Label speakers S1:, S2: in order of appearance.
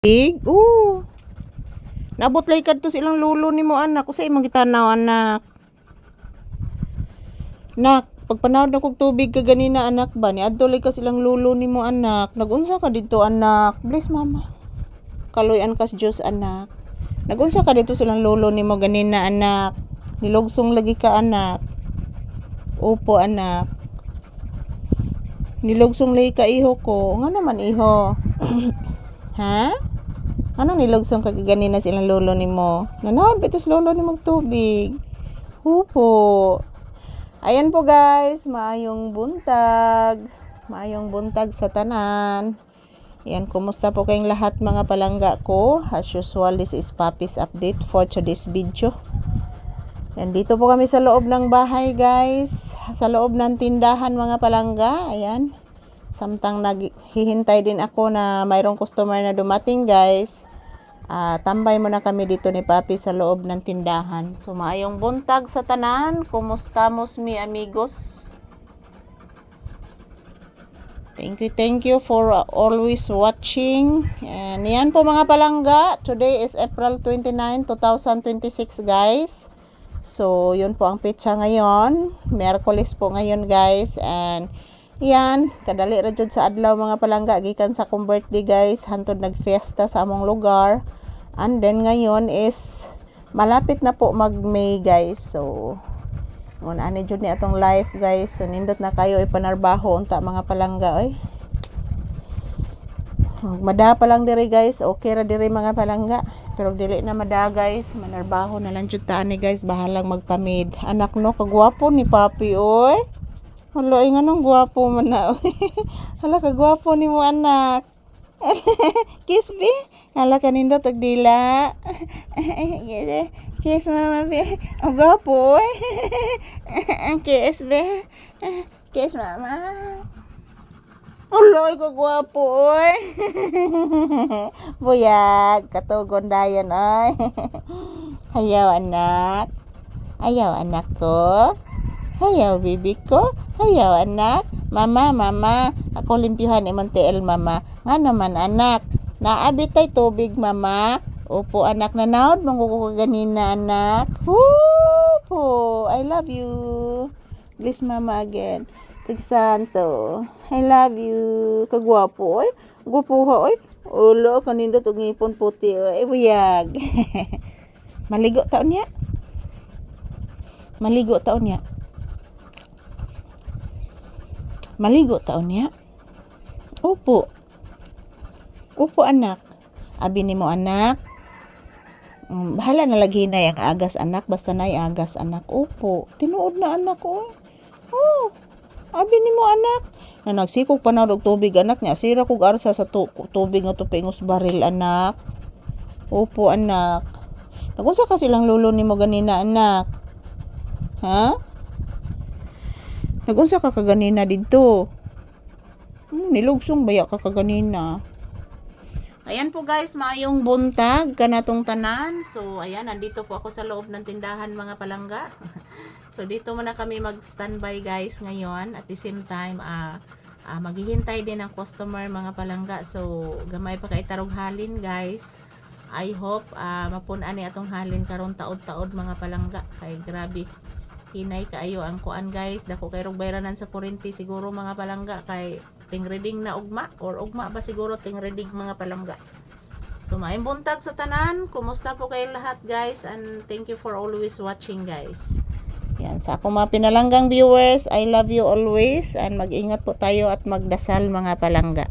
S1: Big. Nabot lay kadto silang lulo nimo anak. Usay man gitanaw anak. Nak, pagpanawad na kog tubig ka ganina anak ba, niadto lay ka silang lulo nimo anak. Nagunsa ka dito anak. Bless mama. Kaloy-an kas Dios anak. Nagunsa ka dito silang lulo nimo ganina anak. Nilogsong lagi ka anak. Opo anak. Nilogsong lagi ka iho ko. Nga naman iho. Ha? Ano nilogsong ka ganina silang lolo nimo? Nanawad bitos lolo nimo tubig. Opo. Ayan po guys, maayong buntag. Maayong buntag sa tanan. Yan, kumusta po kayong lahat mga palangga ko? As usual, this is Papi's update for today's video. Yan, dito po kami sa loob ng bahay guys. Sa loob ng tindahan mga palangga. Ayan. Samtang naghihintay din ako na mayroong customer na dumating guys. Tambay muna kami dito ni Papi sa loob ng tindahan. So maayong buntag sa tanan. Kumusta mos mi amigos? Thank you for always watching. And yan po mga palangga. Today is April 29, 2026 guys. So yun po ang petsa ngayon. Miyerkules po ngayon guys. And yan, kadali ra jud sa adlaw mga palangga gikan sa akong birthday guys, hantod nagfiesta sa among lugar. And then ngayon is malapit na po mag-May guys. So ani jud ni atong life guys. So nindot na kayo ipanarbaho unta mga palangga oy. Mada pa lang diri guys, okay ra diri mga palangga. Pero dili na mada guys, manarbaho na lang jud ta ani guys, bahalang magpamid. Anak no, kagwapo ni Papi oy. Hala, nga nang gwapo man na. Hala, kagwapo ni mo anak. Kiss be? Hala, kanindot og dila. Kiss mama be. Ang gwapo eh. Kiss be. Kiss mama. Hala, kagwapo eh. Buyag, katugon dayon ay. Hayaw anak. Ayaw anak ko. Hayaw bibi ko. Hayaw anak. Mama, ako limpyuhan imong tiil mama. Nga naman anak, naabitay tubig mama. Opo anak, nanaod mong ko ganina anak. Opo, I love you. Bless mama again. Tigsanto, I love you. Kagwapo oy. Gwapo ha oy. Ulo kanindot og ngipon puti oy. Buyag. Maligo taon niya. Maligo taon niya. Maligo taon niya. Opo. Opo anak. Abi ni mo anak. Bahala na lagi na yung agas anak. Basta na agas anak. Opo. Tinuod na anak ko. Oh. Abi ni mo anak. Na nagsikog pa na og tubig anak niya. Sira kog arsa sa tubig nga tupingos baril anak. Opo anak. Nagunsa ka silang lolo ni mo ganina anak. Ha? Nagunsa ka kaganina dito. Nilugsong baya ka kaganina. Ayan po guys, maayong buntag kanatong tanan. So ayan, nandito po ako sa loob ng tindahan mga palangga. So dito muna kami mag-standby guys ngayon. At the same time, maghihintay din ang customer mga palangga. So gamay pa kay tarog halin guys. I hope mapunan ni atong halin karon taod-taod mga palangga. Kay grabe. Hinay kaayo ang kuan guys, dako kay rog bayranan sa kuryente siguro mga palangga kay ting reading na ugma or ugma ba siguro ting reading mga palangga. So maayong buntag sa tanan, kumusta po kayo lahat guys, and thank you for always watching guys. Yan, sa akong mga pinalanggang viewers, I love you always, and mag-ingat po tayo at magdasal mga palangga.